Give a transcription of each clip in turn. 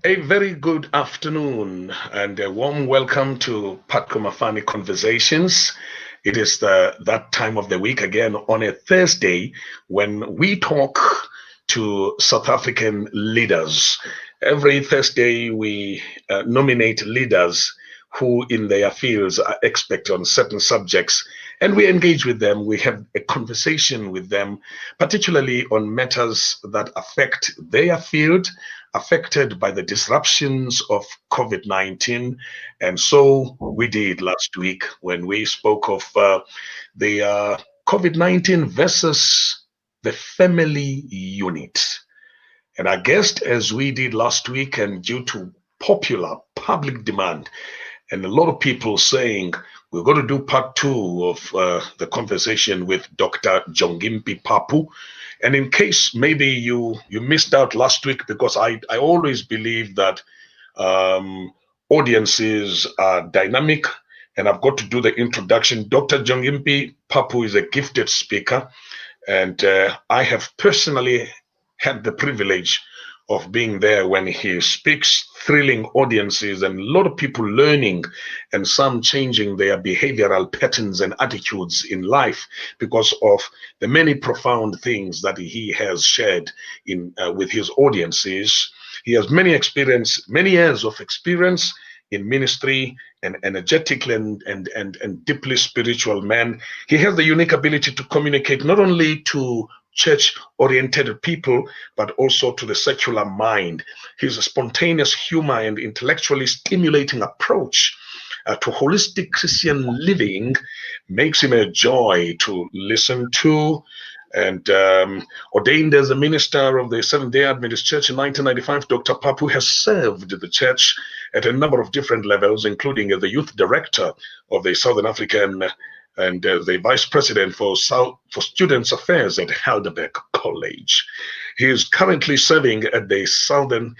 A very good afternoon and a warm welcome to Patko Conversations. It is that time of the week again on a Thursday when we talk to South African leaders. Every Thursday we nominate leaders who in their fields are expert on certain subjects and we engage with them. We have a conversation with them, particularly on matters that affect their field, affected by the disruptions of COVID-19. And so we did last week when we spoke of the COVID-19 versus the family unit. And our guest, as we did last week, and due to popular public demand, and a lot of people saying we're going to do part two of the conversation with Dr. Jongimpi Papu. And in case maybe you missed out last week, because I always believe that audiences are dynamic, and I've got to do the introduction. Dr. Jongimpi Papu is a gifted speaker, and I have personally had the privilege of being there when he speaks, thrilling audiences and a lot of people learning and some changing their behavioral patterns and attitudes in life because of the many profound things that he has shared in with his audiences. He has many years of experience in ministry, an energetic and deeply spiritual man. He has the unique ability to communicate not only to church-oriented people, but also to the secular mind. His spontaneous humor and intellectually stimulating approach to holistic Christian living makes him a joy to listen to. And ordained as a minister of the Seventh-day Adventist Church in 1995, Dr. Papu has served the church at a number of different levels, including as the youth director of the Southern African and the vice president for students affairs at Heidelberg College. He is currently serving at the Southern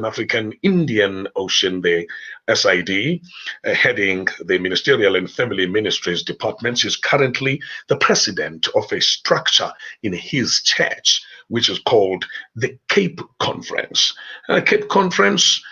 African Indian Ocean, the SID, heading the ministerial and family ministries departments. He's currently the president of a structure in his church, which is called the Cape Conference. Cape Conference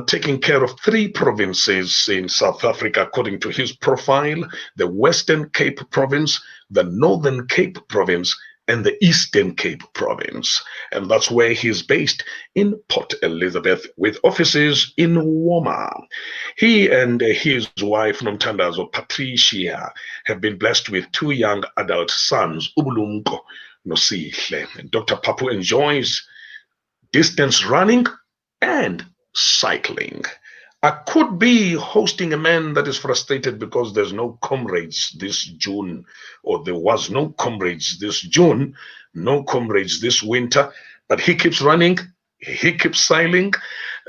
taking care of 3 provinces in South Africa, according to his profile: the Western Cape Province, the Northern Cape Province, and the Eastern Cape Province. And that's where he's based, in Port Elizabeth, with offices in Woma. He and his wife, Nomtandazo Patricia, have been blessed with 2 young adult sons, Ubulumko Nosihle. And Dr. Papu enjoys distance running and cycling. I could be hosting a man that is frustrated because there's no comrades this June, or there was no comrades this June, no comrades this winter, but he keeps running, he keeps cycling.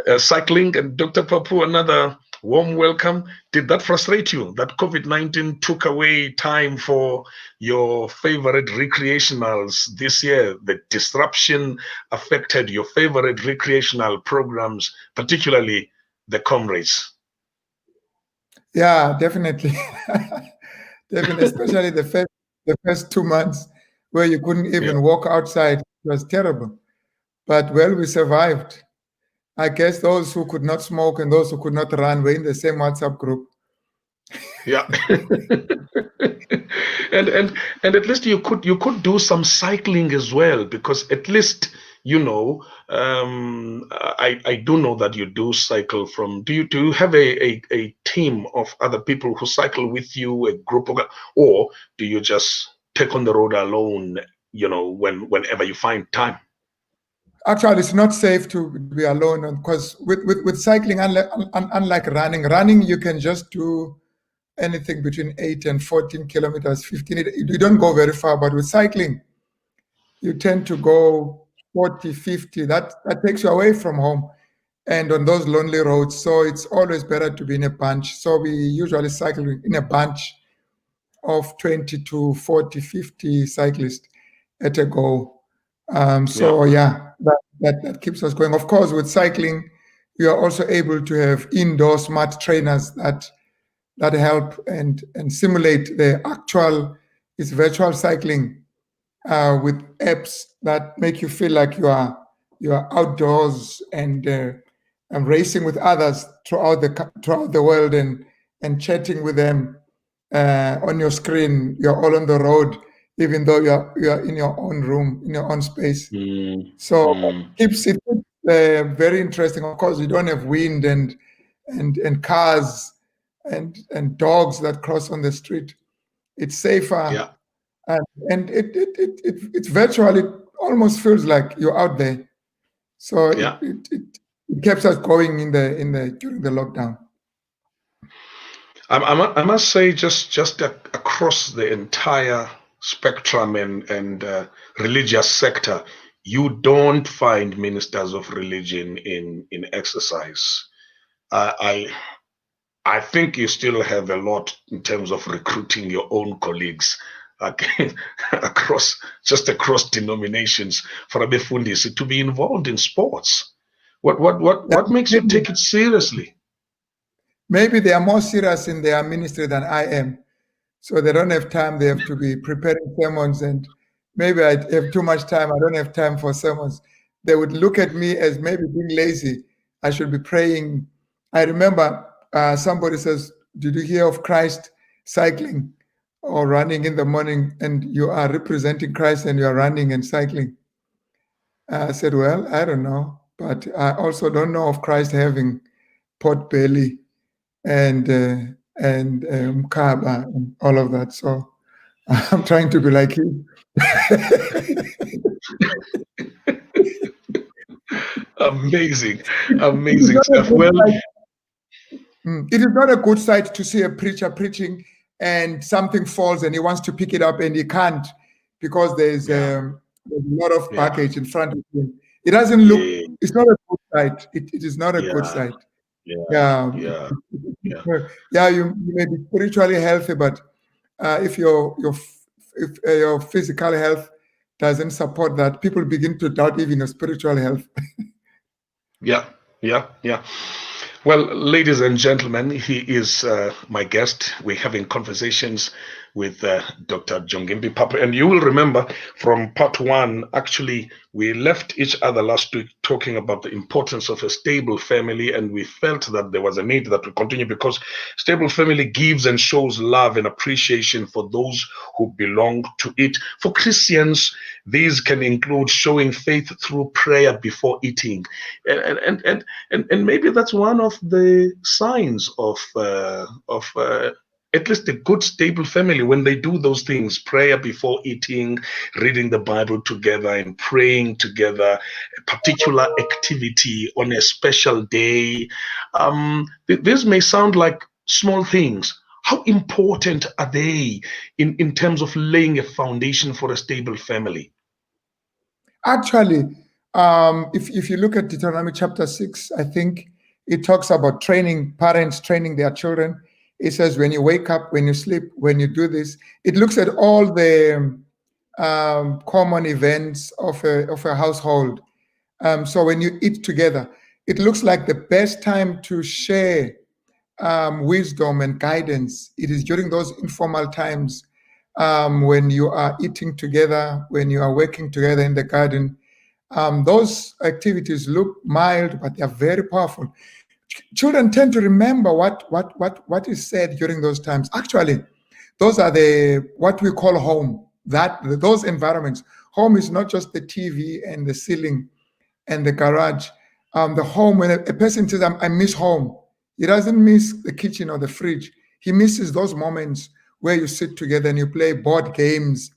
And Dr. Papu, another warm welcome. Did that frustrate you, that COVID-19 took away time for your favorite recreationals this year? The disruption affected your favorite recreational programs, particularly the comrades. Yeah, definitely. Definitely, especially the first 2 months where you couldn't even walk outside. It was terrible. But well, we survived. I guess those who could not smoke and those who could not run were in the same WhatsApp group. Yeah. and at least you could do some cycling as well, because at least I do know that you do cycle from. Do you have a team of other people who cycle with you, a group of, or do you just take on the road alone? Whenever you find time. Actually, it's not safe to be alone, because with cycling, unlike running, you can just do anything between 8 and 14 kilometers, 15. You don't go very far, but with cycling, you tend to go 40, 50. That takes you away from home and on those lonely roads. So it's always better to be in a bunch. So we usually cycle in a bunch of 20 to 40, 50 cyclists at a go. That keeps us going. Of course, with cycling, you are also able to have indoor smart trainers that help and simulate the actual. It's virtual cycling with apps that make you feel like you are you are outdoors and racing with others throughout the world and chatting with them on your screen. You're all on the road, even though you are in your own room, in your own space. So keeps it very interesting. Of course, you don't have wind and cars and dogs that cross on the street. It's safer, Yeah. and it's virtually almost feels like you're out there. So Yeah. it kept us going in the during the lockdown. I must say, just across the entire spectrum and religious sector, you don't find ministers of religion in exercise. I think you still have a lot in terms of recruiting your own colleagues across denominations for abefundisi to be involved in sports. What makes you take it seriously? Maybe they are more serious in their ministry than I am. So they don't have time. They have to be preparing sermons, and maybe I have too much time. I don't have time for sermons. They would look at me as maybe being lazy. I should be praying. I remember somebody says, "Did you hear of Christ cycling or running in the morning?" And you are representing Christ and you are running and cycling. I said, "Well, I don't know, but I also don't know of Christ having pot belly and mkaba and all of that." So I'm trying to be like him. Amazing, It is amazing not a stuff. good Well, sight. It is not a good sight to see a preacher preaching and something falls and he wants to pick it up and he can't because there's a lot of baggage in front of him. It doesn't look. yeah, It's not a good sight. It is not a good yeah, sight. yeah, Yeah, yeah, yeah. yeah. You may be spiritually healthy, but if your physical health doesn't support that, people begin to doubt even your spiritual health. Yeah, yeah, yeah. Well, ladies and gentlemen, he is my guest. We're having conversations with Dr. Jongimpi Papu. And you will remember from part one, actually, we left each other last week talking about the importance of a stable family. And we felt that there was a need that we continue because stable family gives and shows love and appreciation for those who belong to it. For Christians, these can include showing faith through prayer before eating. And maybe that's one of the signs of at least a good stable family when they do those things: prayer before eating, reading the Bible together and praying together, a particular activity on a special day. This may sound like small things. How important are they in terms of laying a foundation for a stable family? Actually, if you look at Deuteronomy chapter 6, I think it talks about parents training their children. It says when you wake up, when you sleep, when you do this, it looks at all the common events of a household. So when you eat together, it looks like the best time to share wisdom and guidance. It is during those informal times when you are eating together, when you are working together in the garden. Those activities look mild, but they are very powerful. Children tend to remember what is said during those times. Actually, those are what we call home. Those environments. Home is not just the TV and the ceiling and the garage. The home, when a person says, I miss home, he doesn't miss the kitchen or the fridge. He misses those moments where you sit together and you play board games,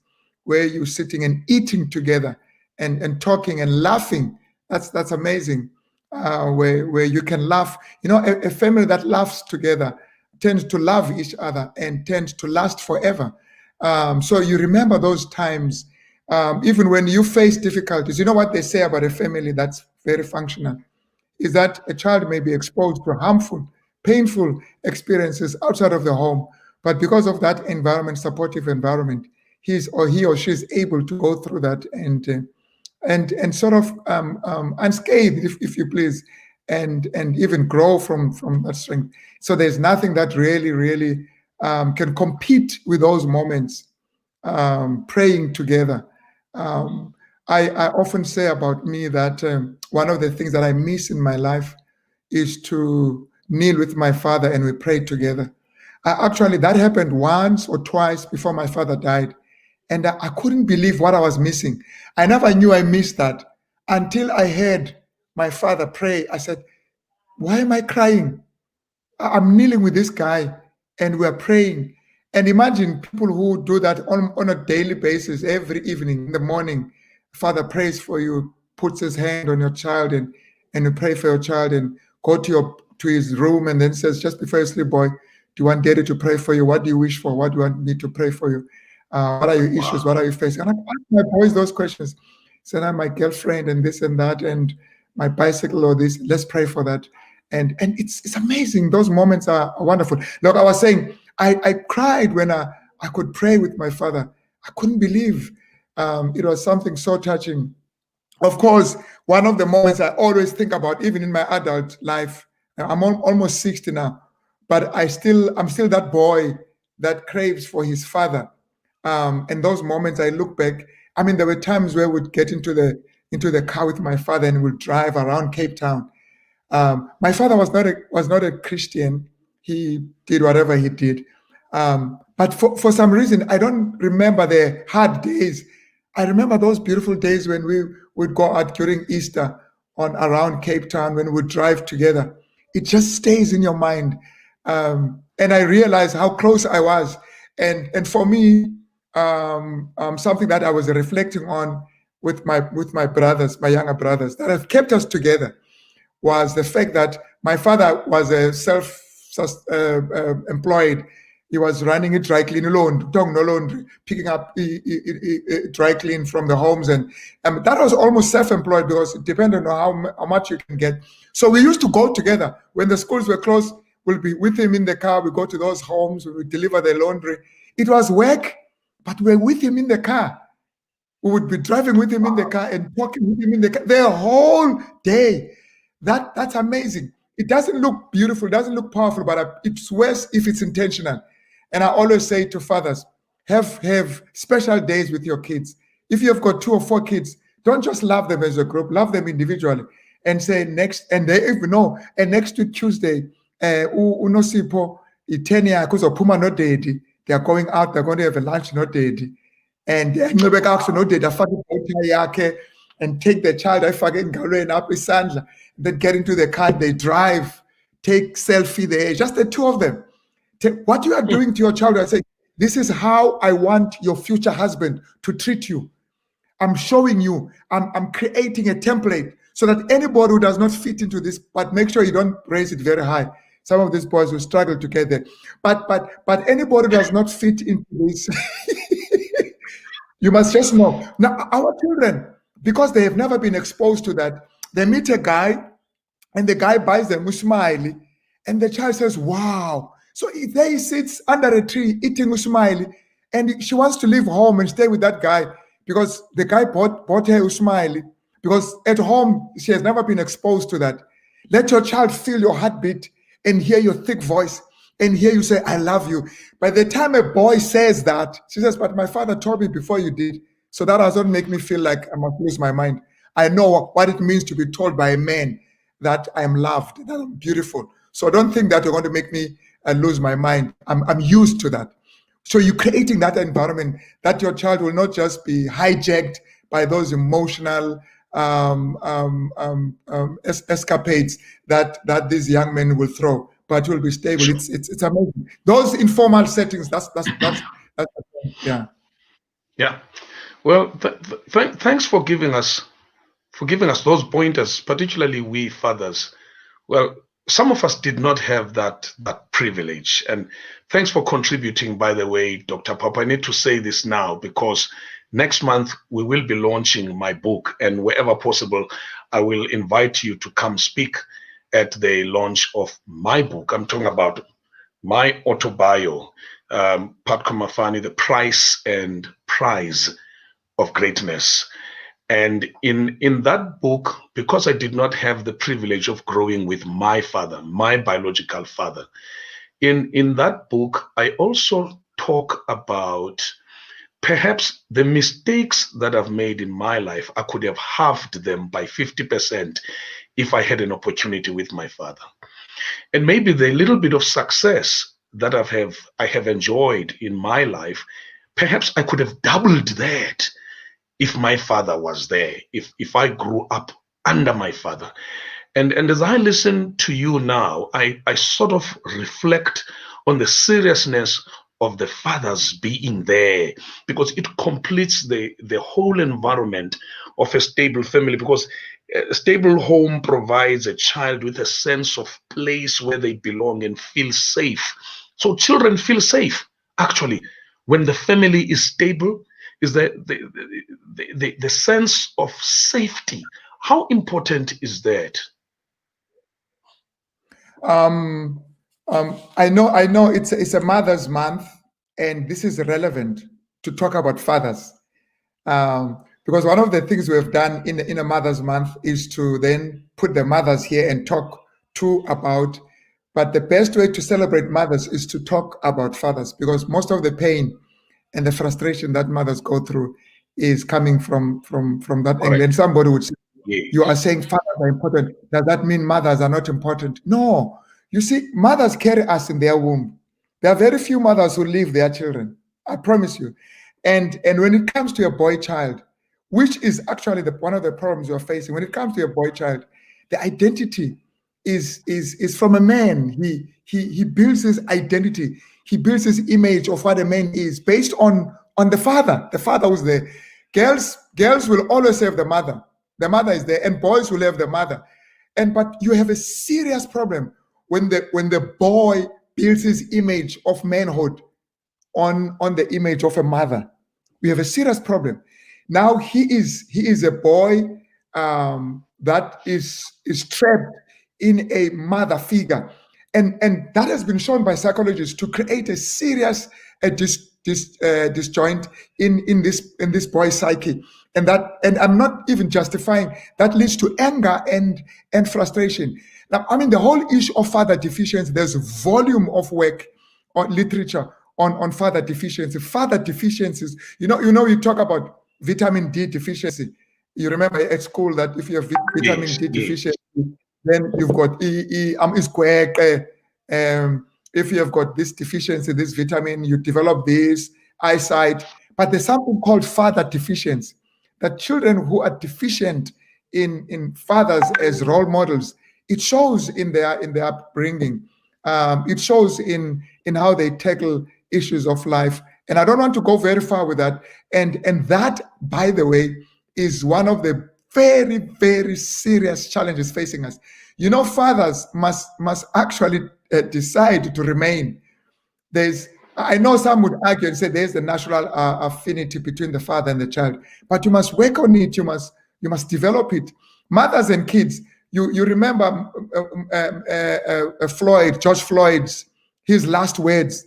where you're sitting and eating together and talking and laughing. That's amazing. Where you can laugh. A family that laughs together tends to love each other and tends to last forever. So you remember those times. Even when you face difficulties, you know what they say about a family that's very functional is that a child may be exposed to harmful, painful experiences outside of the home, but because of that environment, supportive environment, he or she is able to go through that and sort of unscathed, if you please, and even grow from that strength. So there's nothing that really can compete with those moments. Praying together. I often say about me that one of the things that I miss in my life is to kneel with my father and we pray together. Actually, that happened once or twice before my father died. And I couldn't believe what I was missing. I never knew I missed that until I heard my father pray. I said, why am I crying? I'm kneeling with this guy and we're praying. And imagine people who do that on a daily basis, every evening in the morning. Father prays for you, puts his hand on your child and you pray for your child and go to his room and then says, just before you sleep, boy, do you want daddy to pray for you? What do you wish for? What do you want me to pray for you? What are your issues? What are you facing? And I ask my boys those questions. Said, I'm my girlfriend and this and that and my bicycle or this. Let's pray for that. And it's amazing. Those moments are wonderful. Like I was saying, I cried when I could pray with my father. I couldn't believe it was something so touching. Of course, one of the moments I always think about, even in my adult life, I'm almost 60 now, but I'm still that boy that craves for his father. And those moments I look back, I mean, there were times where we'd get into the car with my father and we'd drive around Cape Town. My father was not a Christian. He did whatever he did. But for some reason, I don't remember the hard days. I remember those beautiful days when we would go out during Easter around Cape Town when we would drive together. It just stays in your mind. And I realized how close I was. And for me, something that I was reflecting on with my brothers, my younger brothers, that have kept us together was the fact that my father was a self-employed. He was running a dry clean laundry, picking up dry clean from the homes. And that was almost self-employed because it depended on how much you can get. So we used to go together. When the schools were closed, we'll be with him in the car. We go to those homes. We would deliver the laundry. It was work, but we're with him in the car. We would be driving with him in the car and talking with him in the car the whole day. That's amazing. It doesn't look beautiful, it doesn't look powerful, but it's worse if it's intentional. And I always say to fathers, have special days with your kids. If you've got 2 or 4 kids, don't just love them as a group, love them individually. And say next week Tuesday, uNosipho, 10 years, because of Puma not daddy. They are going out, they're going to have a lunch, not daddy. And no daddy, and take the child, up his son, then get into the car, they drive, take selfie there, just the 2 of them. What you are doing to your child, I say, this is how I want your future husband to treat you. I'm showing you, I'm creating a template so that anybody who does not fit into this, but make sure you don't raise it very high. Some of these boys will struggle to get there. But anybody who does not fit into this, you must just know. Now, our children, because they have never been exposed to that, they meet a guy and the guy buys them usmiley and the child says, wow. So there he sits under a tree eating usmiley and she wants to leave home and stay with that guy because the guy bought her usmiley because at home she has never been exposed to that. Let your child feel your heartbeat and hear your thick voice and hear you say, I love you. By the time a boy says that, she says, but my father told me before you did. So that doesn't make me feel like I must lose my mind. I know what it means to be told by a man that I am loved, that I'm beautiful. So don't think that you're going to make me lose my mind. I'm used to that. So you're creating that environment that your child will not just be hijacked by those emotional escapades that these young men will throw, but will be stable. It's amazing. Those informal settings. That's yeah. Yeah. Well, thanks for giving us those pointers, particularly we fathers. Well, some of us did not have that privilege, and thanks for contributing. By the way, Dr. Papu, I need to say this now because next month we will be launching my book, and wherever possible, I will invite you to come speak at the launch of my book. I'm talking about my autobiography, Patko Mafani, The Price and Prize of Greatness. And in that book, because I did not have the privilege of growing with my father, my biological father, in that book, I also talk about perhaps the mistakes that I've made in my life, I could have halved them by 50% if I had an opportunity with my father. And maybe the little bit of success that I have enjoyed in my life, perhaps I could have doubled that if my father was there, if I grew up under my father. And as I listen to you now, I sort of reflect on the seriousness of the fathers being there, because it completes the whole environment of a stable family, because a stable home provides a child with a sense of place where they belong and feel safe. So children feel safe, actually, when the family is stable, is the sense of safety. How important is that? I know it's a Mother's Month, and this is relevant to talk about fathers. Because one of the things we have done in a Mother's Month is to then put the mothers here and talk about. But the best way to celebrate mothers is to talk about fathers, because most of the pain and the frustration that mothers go through is coming from that Correct. angle. And somebody would say, Yes. you are saying fathers are important. Does that mean mothers are not important? No. You see, mothers carry us in their womb. There are very few mothers who leave their children. I promise you. And when it comes to a boy child, which is actually one of the problems you're facing, when it comes to a boy child, the identity is from a man. He builds his identity. He builds his image of what a man is based on the father. The father who's there. Girls will always have the mother. The mother is there, and boys will have the mother. But you have a serious problem when the boy builds his image of manhood on the image of a mother. We have a serious problem. Now he is a boy that is trapped in a mother figure, and that has been shown by psychologists to create a serious disjoint in this boy's psyche. And I'm not even justifying that, leads to anger and frustration. Now, I mean, the whole issue of father deficiency, there's a volume of work or literature on father deficiency. Father deficiencies, you know, you talk about vitamin D deficiency. You remember at school that if you have vitamin D deficiency, then you've got if you have got this deficiency, this vitamin, you develop this eyesight. But there's something called father deficiency, that children who are deficient in fathers as role models, it shows in their upbringing. It shows in how they tackle issues of life. And I don't want to go very far with that. And that, by the way, is one of the very, very serious challenges facing us. You know, fathers must actually decide to remain. I know some would argue and say there's the natural affinity between the father and the child, but you must work on it. You must develop it. Mothers and kids. You remember George Floyd's, his last words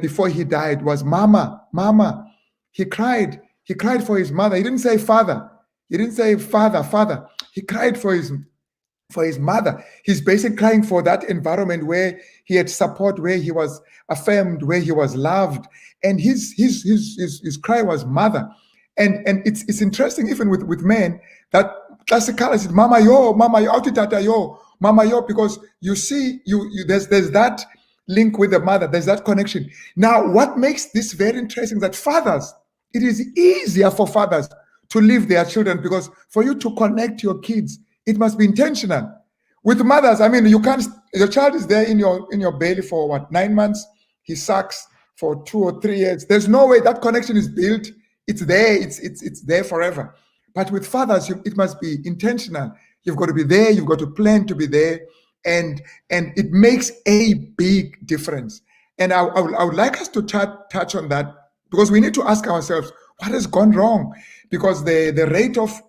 before he died was "Mama, Mama." He cried. He cried for his mother. He didn't say father. He didn't say father, father. He cried for his mother. He's basically crying for that environment where he had support, where he was affirmed, where he was loved, and his cry was mother. And it's interesting, even with men, that classically said mama yo, autitata yo, mama yo, because you see there's that link with the mother, there's that connection. Now, what makes this very interesting is that fathers, it is easier for fathers to leave their children, because for you to connect your kids, it must be intentional. With mothers, I mean, you can't. Your child is there in your belly for what, 9 months? He sucks for 2 or 3 years. There's no way that connection is built. It's there. It's there forever. But with fathers, it must be intentional. You've got to be there. You've got to plan to be there, and it makes a big difference. And I would like us to touch on that, because we need to ask ourselves what has gone wrong, because the rate of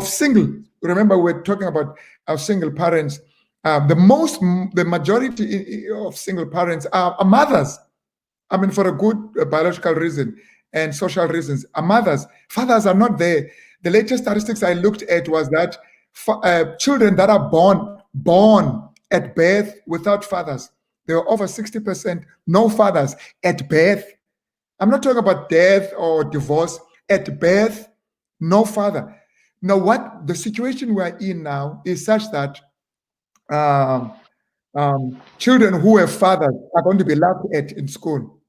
single. Remember, we're talking about our single parents. The majority of single parents are mothers. I mean, for a good biological reason and social reasons, are mothers. Fathers are not there. The latest statistics I looked at was that children that are born at birth without fathers, there were over 60% no fathers at birth. I'm not talking about death or divorce. At birth, no father. Now, what the situation we're in now is such that children who have fathers are going to be laughed at in school.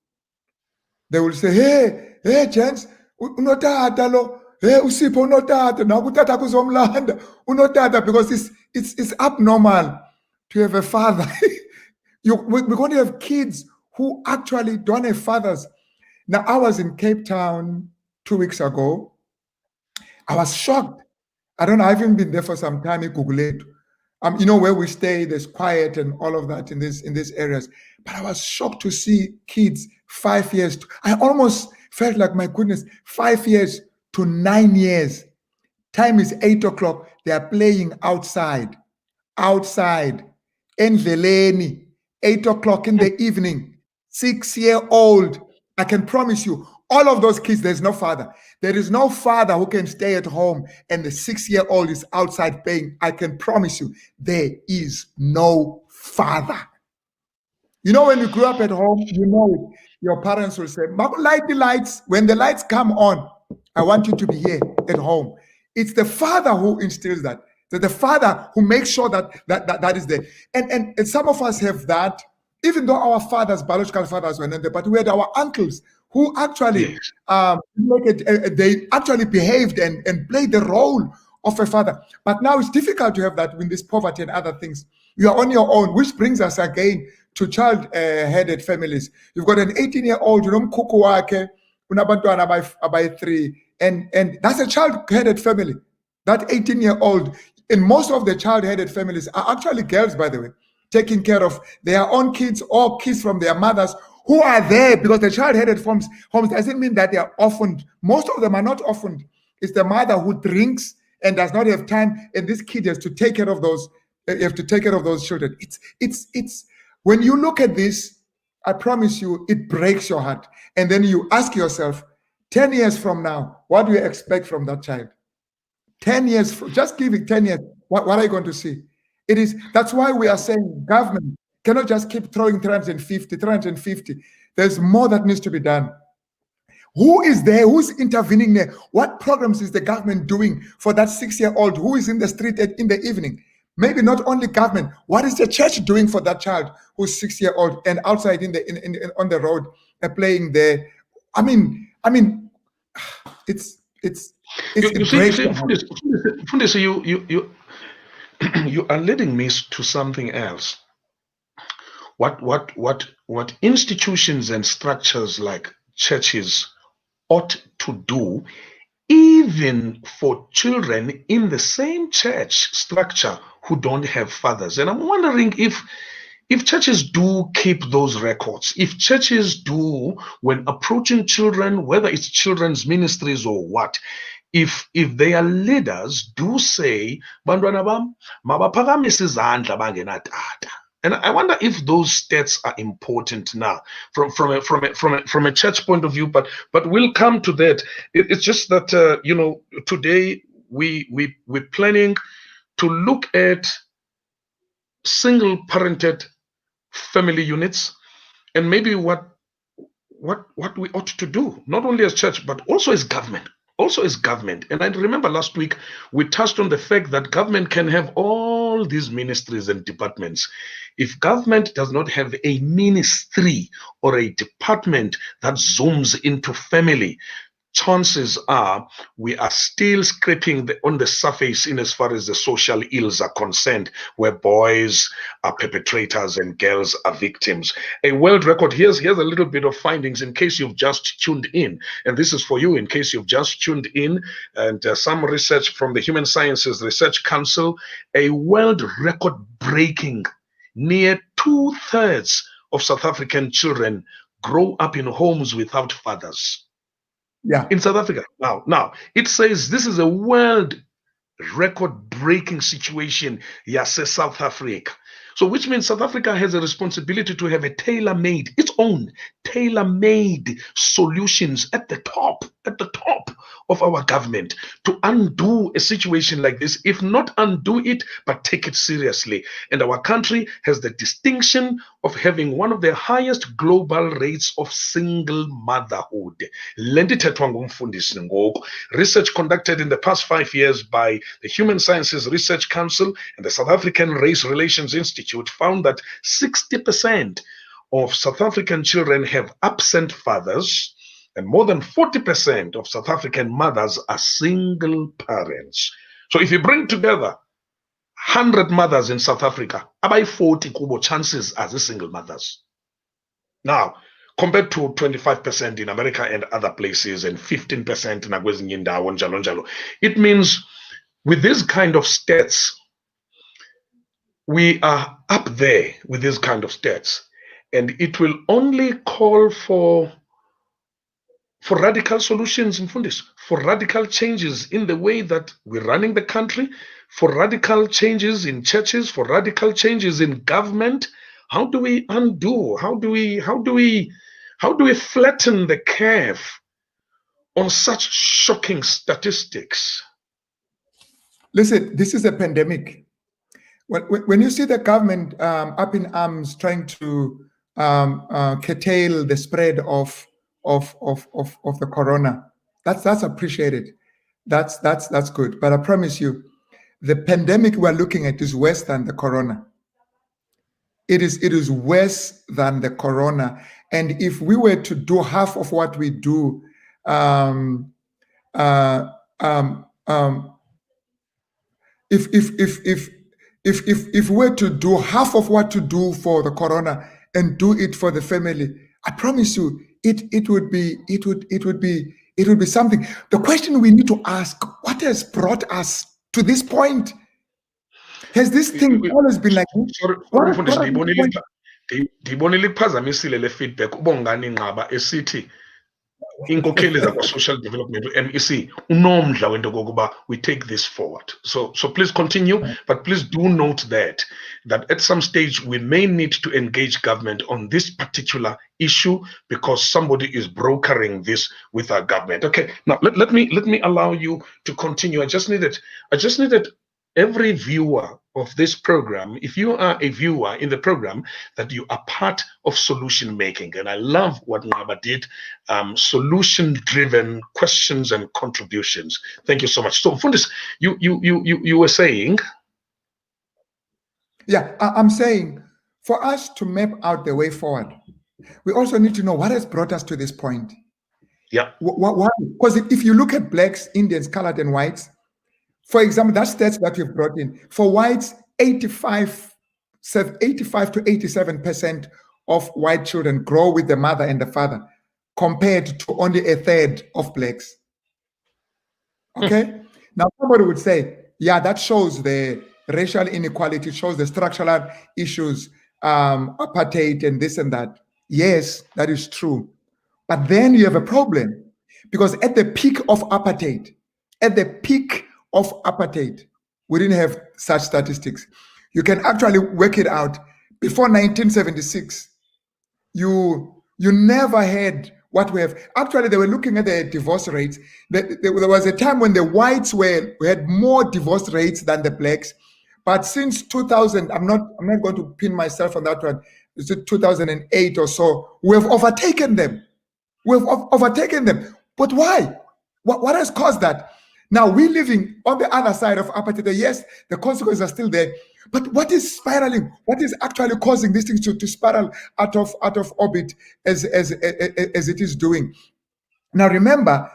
They will say, hey, gents, unotata lo, hey, usipho unotata, nakutata kuzomlanda, unotata, because it's abnormal to have a father. We're going to have kids who actually don't have fathers. Now, I was in Cape Town 2 weeks ago. I was shocked. I don't know, I haven't been there for some time in Google it. You know, where we stay, there's quiet and all of that in these areas. But I was shocked to see kids 5 years. I almost felt like, my goodness, 5 years to 9 years. Time is 8 o'clock. They are playing outside. Endleleni, 8 o'clock in the evening. 6-year-old. I can promise you, all of those kids, there's no father. There is no father who can stay at home and the 6-year-old is outside playing. I can promise you, there is no father. You know, when you grew up at home, you know it. Your parents will say, light the lights. When the lights come on, I want you to be here at home. It's the father who instills that. The father who makes sure that is there. And some of us have that, even though our fathers, biological fathers, were not there, but we had our uncles who actually they actually behaved and played the role of a father. But now it's difficult to have that with this poverty and other things. You are on your own, which brings us again to child-headed families. You've got an 18-year-old, by 3, and that's a child-headed family. That 18-year-old, and most of the child-headed families are actually girls, by the way, taking care of their own kids or kids from their mothers who are there, because the child-headed homes doesn't mean that they are orphaned. Most of them are not orphaned. It's the mother who drinks and does not have time, and this kid has to take care of those. You have to take care of those children. It's when you look at this, I promise you, it breaks your heart. And then you ask yourself, 10 years from now, what do you expect from that child? 10 years, just give it 10 years. What are you going to see? That's why we are saying government cannot just keep throwing 350. There's more that needs to be done. Who is there? Who's intervening there? What programs is the government doing for that 6-year-old who is in the street in the evening? Maybe not only government. What is the church doing for that child who's 6-year-old and outside on the road playing there? I mean, it's Fundisi, you are leading me to something else. What institutions and structures like churches ought to do, even for children in the same church structure who don't have fathers. And I'm wondering if churches do keep those records, if churches do, when approaching children, whether it's children's ministries or what, if their leaders do say, "Bantwana bam, mabaphakamise izandla bangenatata." And I wonder if those stats are important now from a church point of view. But we'll come to that. It's just that today we're planning to look at single-parented family units, and maybe what we ought to do, not only as church but also as government. And I remember last week we touched on the fact that government can have all these ministries and departments. If government does not have a ministry or a department that zooms into family, chances are we are still scraping on the surface in as far as the social ills are concerned, where boys are perpetrators and girls are victims. A world record, here's a little bit of findings in case you've just tuned in, and this is for you in case you've just tuned in, and some research from the Human Sciences Research Council, a world record breaking, near 2/3 of South African children grow up in homes without fathers. Yeah. In South Africa. Now, it says this is a world record-breaking situation, yes, South Africa. So which means South Africa has a responsibility to have its own tailor-made solutions at the top. at the top of our government to undo a situation like this, if not undo it, but take it seriously. And our country has the distinction of having one of the highest global rates of single motherhood. Research conducted in the past 5 years by the Human Sciences Research Council and the South African Race Relations Institute found that 60% of South African children have absent fathers, and more than 40% of South African mothers are single parents. So if you bring together 100 mothers in South Africa, about 40 kubo chances as a single mothers. Now, compared to 25% in America and other places, and 15% in Agwezinginda, it means with this kind of stats, we are up there with this kind of stats, and it will only call for radical solutions in Fundis, for radical changes in the way that we're running the country, for radical changes in churches, for radical changes in government. How do we undo? How do we flatten the curve on such shocking statistics? Listen, this is a pandemic. When you see the government up in arms trying to curtail the spread of the corona, that's appreciated. That's good. But I promise you, the pandemic we're looking at is worse than the corona. It is worse than the corona. And if we were to do half of what we do, if we're to do half of what to do for the corona and do it for the family, I promise you, it would be something. The question we need to ask: what has brought us to this point? Has this thing always been like this? Sorry, ndiyibonile ikuphazamisile le feedback ubongani nqaba esithi inkokheli zakwa-social development, MEC, unomdla wento kokuba we take this forward. So please continue, but please do note that at some stage we may need to engage government on this particular issue because somebody is brokering this with our government. Okay, now let me allow you to continue. I just needed every viewer of this program, if you are a viewer in the program, that you are part of solution making. And I love what Ngaba did, solution-driven questions and contributions. Thank you so much. So, Fundis, you were saying? Yeah, I'm saying for us to map out the way forward, we also need to know what has brought us to this point. Yeah. Why? Because if you look at blacks, Indians, colored, and whites, for example, that stats that you've brought in, for whites, 85 to 87% of white children grow with the mother and the father, compared to only a third of blacks. Okay? Now, somebody would say, yeah, that shows the racial inequality, shows the structural issues, apartheid and this and that. Yes, that is true. But then you have a problem, because at the peak of apartheid, we didn't have such statistics. You can actually work it out. Before 1976, you never had what we have. Actually, they were looking at the divorce rates. There was a time when the whites had more divorce rates than the blacks. But since 2000, I'm not going to pin myself on that one. It's 2008 or so. We have overtaken them. But why? What has caused that? Now we're living on the other side of apartheid. Yes, the consequences are still there. But what is spiraling? What is actually causing these things to spiral out of orbit as it is doing? Now remember,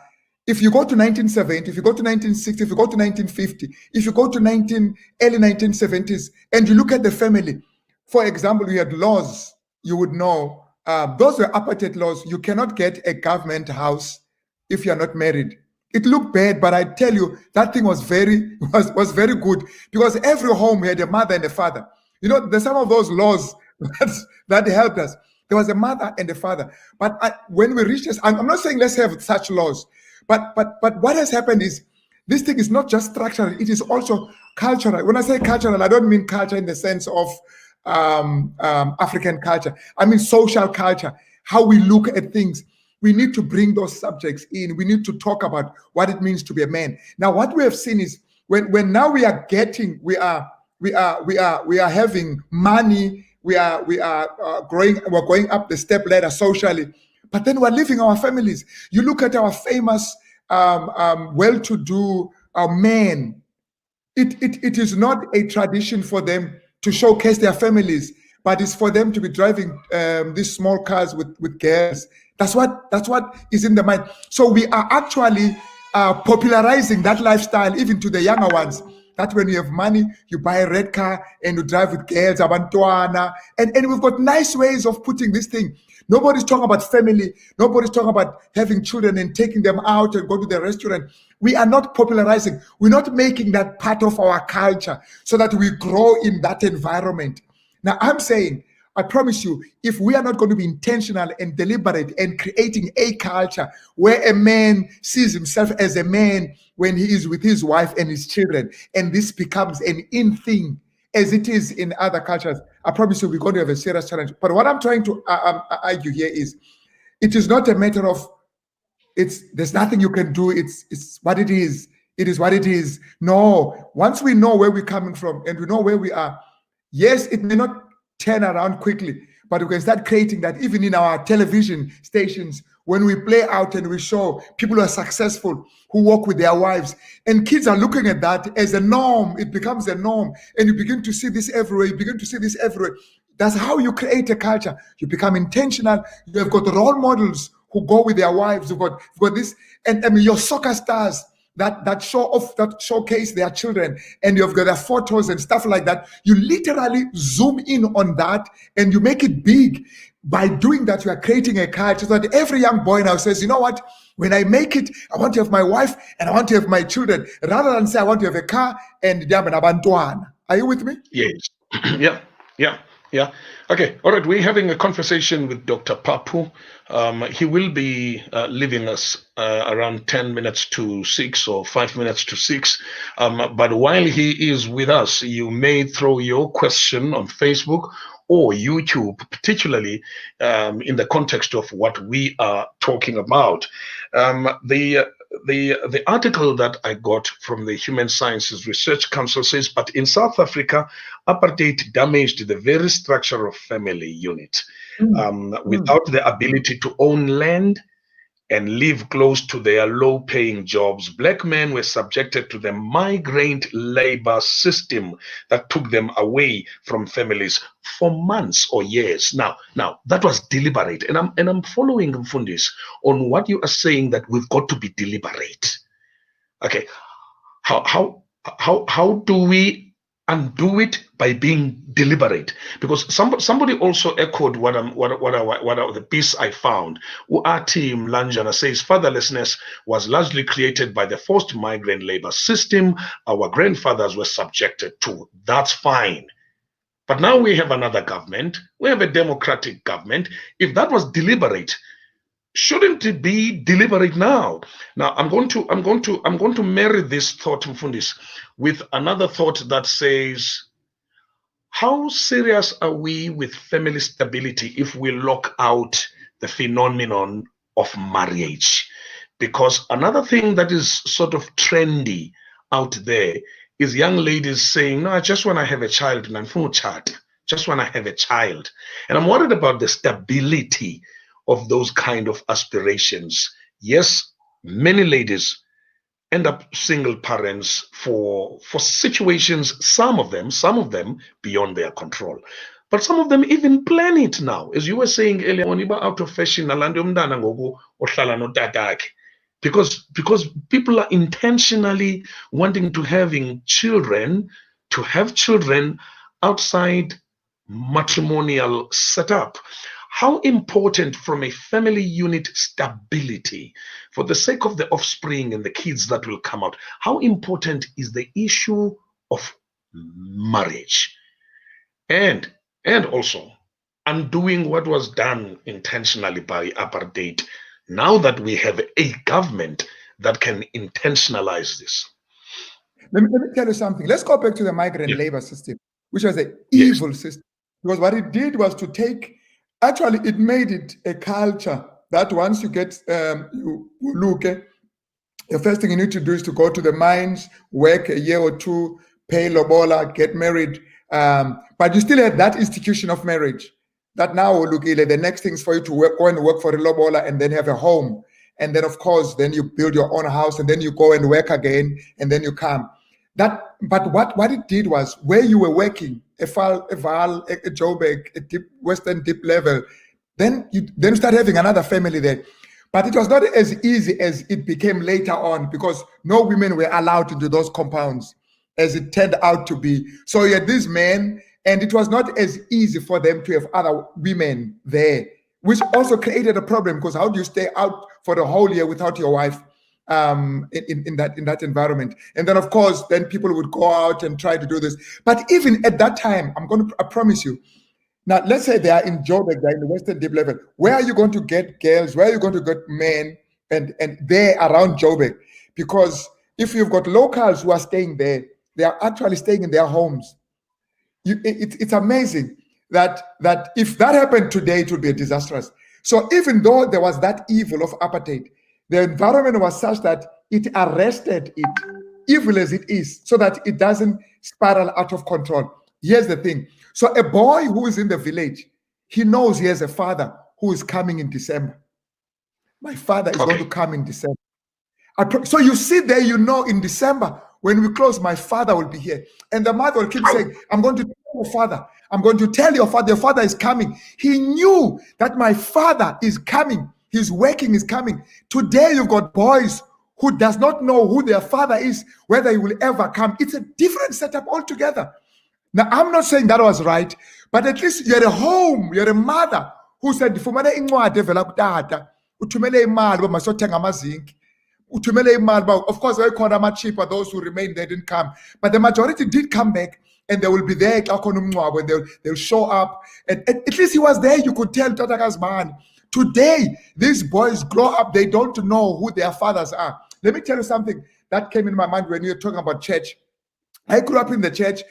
if you go to 1970, if you go to 1960, if you go to 1950, if you go to early 1970s, and you look at the family, for example, we had laws, you would know, those were apartheid laws. You cannot get a government house if you're not married. It looked bad, but I tell you, that thing was very good, because every home had a mother and a father. You know, there's some of those laws that helped us. There was a mother and a father. But when we reach this, I'm not saying let's have such laws, but what has happened is this thing is not just structural, it is also cultural. When I say cultural, I don't mean culture in the sense of African culture. I mean social culture, how we look at things. we need to bring those subjects in. We need to talk about what it means to be a man. Now, what we have seen is when now we are having money, we're going up the step ladder socially, but then we're leaving our families. You look at our famous well-to-do men. It is not a tradition for them to showcase their families, but it's for them to be driving these small cars with girls. That's what is in the mind. So we are actually popularizing that lifestyle even to the younger ones. That when you have money, you buy a red car and you drive with girls, abantuana, and we've got nice ways of putting this thing. Nobody's talking about family. Nobody's talking about having children and taking them out and go to the restaurant. We are not popularizing. We're not making that part of our culture so that we grow in that environment. Now, I'm saying, I promise you, if we are not going to be intentional and deliberate and creating a culture where a man sees himself as a man when he is with his wife and his children, and this becomes an in thing, as it is in other cultures, I promise you we're going to have a serious challenge. But what I'm trying to argue here is, it is not a matter of there's nothing you can do. It's what it is. It is what it is. No, once we know where we're coming from and we know where we are, yes, it may not turn around quickly, but we can start creating that even in our television stations when we play out and we show people who are successful, who work with their wives, and kids are looking at that as a norm. It becomes a norm, and you begin to see this everywhere. You begin to see this everywhere. That's how you create a culture. You become intentional. You have got role models who go with their wives. You've got this, and I mean your soccer stars that show off, that showcase their children, and you've got their photos and stuff like that. You literally zoom in on that and you make it big. By doing that, you are creating a culture so that every young boy now says, you know what, when I make it, I want to have my wife and I want to have my children, rather than say I want to have a car and abantuana. Are you with me? Yes. Yeah. Okay. All right. We're having a conversation with Dr. Papu. He will be leaving us around 10 minutes to 6 or 5 minutes to 6. But while he is with us, you may throw your question on Facebook or YouTube, particularly in the context of what we are talking about. The article that I got from the Human Sciences Research Council says, but in South Africa, apartheid damaged the very structure of family unit. Without the ability to own land and live close to their low-paying jobs, Black men were subjected to the migrant labor system that took them away from families for months or years. Now that was deliberate, and I'm following Mfundis on what you are saying, that we've got to be deliberate. Okay, how do we undo it? By being deliberate, because somebody also echoed what the piece I found. Our team Lanjana says fatherlessness was largely created by the forced migrant labor system our grandfathers were subjected to. That's fine, but now we have another government. We have a democratic government. If that was deliberate, shouldn't it be deliberate now? Now I'm going to marry this thought, Mfundis, with another thought that says, how serious are we with family stability if we lock out the phenomenon of marriage? Because another thing that is sort of trendy out there is young ladies saying, no, I just want to have a child and I'm full chat. Just want to have a child. And I'm worried about the stability of those kind of aspirations. Yes, many ladies end up single parents for situations, some of them beyond their control. But some of them even plan it now. As you were saying earlier, when you were out of fashion, because people are intentionally wanting to have children outside matrimonial setup. How important from a family unit stability, for the sake of the offspring and the kids that will come out, how important is the issue of marriage? And also undoing what was done intentionally by apartheid, now that we have a government that can intentionalize this. Let me tell you something. Let's go back to the migrant labor system, which was an evil system. Because what it did was to take, actually, it made it a culture that once you get, you look, the first thing you need to do is to go to the mines, work a year or two, pay lobola, get married. But you still have that institution of marriage. That now, look, the next thing is for you to go and work for a lobola and then have a home. And then, of course, then you build your own house and then you go and work again and then you come. But what it did was, where you were working, a Val, a Joburg, a deep Western deep level, then you start having another family there. But it was not as easy as it became later on, because no women were allowed into those compounds, as it turned out to be. So you had these men, and it was not as easy for them to have other women there, which also created a problem, because how do you stay out for the whole year without your wife in that environment? And then, of course, then people would go out and try to do this. But even at that time, I promise you, now, let's say they are in Joburg, they're in the Western Deep level. Where are you going to get girls? Where are you going to get men? And they're around Joburg. Because if you've got locals who are staying there, they are actually staying in their homes. It's amazing that if that happened today, it would be disastrous. So even though there was that evil of apartheid, the environment was such that it arrested it, evil as it is, so that it doesn't spiral out of control. Here's the thing. So a boy who is in the village, he knows he has a father who is coming in December. My father is going to come in December. So you sit there, you know, in December, when we close, my father will be here. And the mother will keep saying, I'm going to tell your father. I'm going to tell your father is coming. He knew that my father is coming. His working is coming. Today, you've got boys who does not know who their father is, whether he will ever come. It's a different setup altogether. Now, I'm not saying that was right, but at least you're a home, you're a mother who said, of course, very cheap, but those who remained, they didn't come. But the majority did come back, and they will be there, when they'll show up. And at least he was there, you could tell Tataka's man. Today, these boys grow up, they don't know who their fathers are. Let me tell you something that came in my mind when you were talking about church. I grew up in the church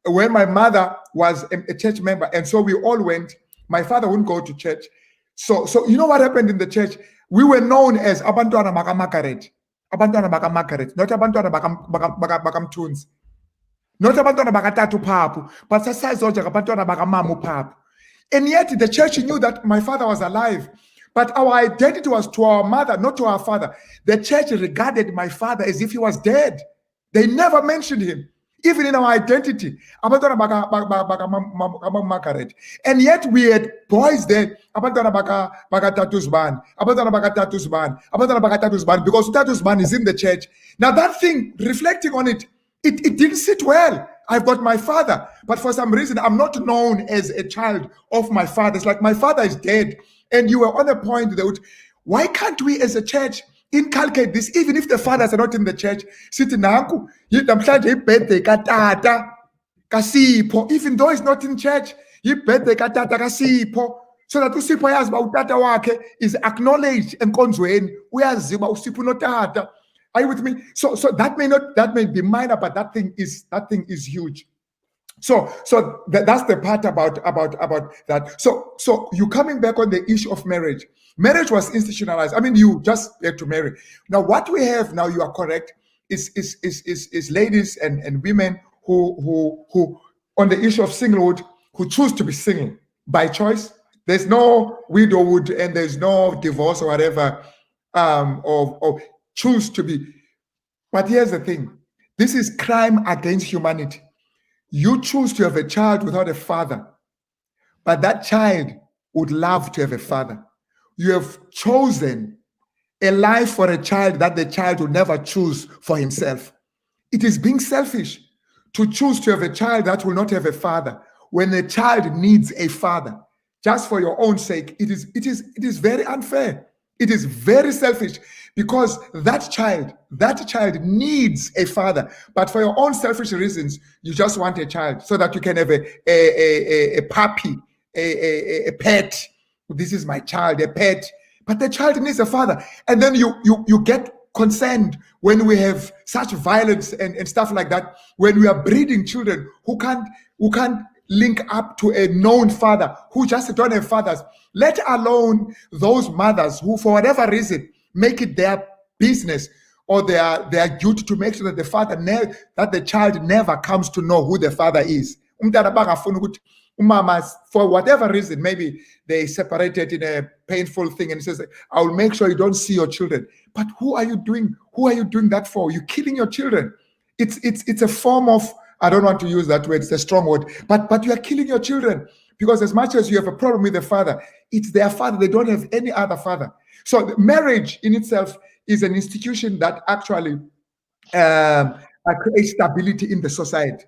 when my mother was a church member, and so we all went. My father wouldn't go to church. So you know what happened in the church? We were known as Abantwana Makamakaret. Abantwana Makamakaret, not Abantwana Makamtuns. Not Abantwana Bakatatu Papu, but Sasazoja Abantwana Bakamamu Papu. And yet the church knew that my father was alive. But our identity was to our mother, not to our father. The church regarded my father as if he was dead. They never mentioned him, even in our identity. And yet we had boys there, because Tatus Ban is in the church. Now that thing, reflecting on it, it didn't sit well. I've got my father, but for some reason, I'm not known as a child of my father. It's like my father is dead. And you were on a point that, why can't we as a church inculcate this, even if the fathers are not in the church? Even though he's not in church, so that usipho yazi ba utata wakhe is acknowledged enkonzweni, uyazi ba usipho notata. Are you with me? So that may be minor, but that thing is huge. So that's the part about that. So you coming back on the issue of marriage. Marriage was institutionalized. I mean, you just had to marry. Now, what we have now, you are correct, is ladies and women who on the issue of singlehood, who choose to be single by choice. There's no widowhood and there's no divorce or whatever, or choose to be. But here's the thing. This is crime against humanity. You choose to have a child without a father, but that child would love to have a father. You have chosen a life for a child that the child will never choose for himself. It is being selfish to choose to have a child that will not have a father when the child needs a father. Just for your own sake, it is very unfair. It is very selfish, because that child needs a father, but for your own selfish reasons, you just want a child so that you can have a puppy, a pet. This is my child, a pet. But the child needs a father, and then you get concerned when we have such violence and stuff like that. When we are breeding children who can't link up to a known father who just don't have fathers, let alone those mothers who, for whatever reason, make it their business or their duty to make sure that that the child never comes to know who the father is. Umama, for whatever reason, maybe they separated in a painful thing, and he says, I will make sure you don't see your children. But who are you doing that for? You're killing your children. It's a form of, I don't want to use that word, it's a strong word, but you are killing your children, because as much as you have a problem with the father, it's their father. They don't have any other father. So marriage in itself is an institution that actually creates stability in the society.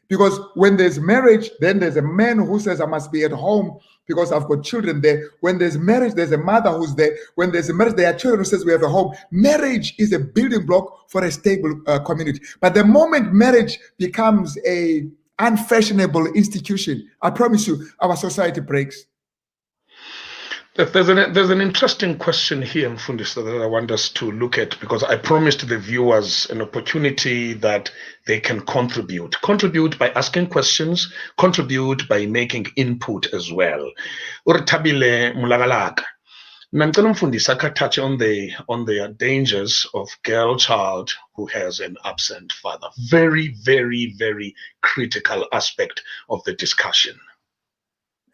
Because when there's marriage, then there's a man who says, I must be at home because I've got children there. When there's marriage, there's a mother who's there. When there's a marriage, there are children who says we have a home. Marriage is a building block for a stable community. But the moment marriage becomes a unfashionable institution, I promise you, our society breaks. There's an interesting question here, Mfundisa, that I want us to look at, because I promised the viewers an opportunity that they can contribute by asking questions, contribute by making input as well. Uritabile Mulagalaka. Namcela Mfundisa ka touch on the dangers of girl child who has an absent father. Very, very, very critical aspect of the discussion.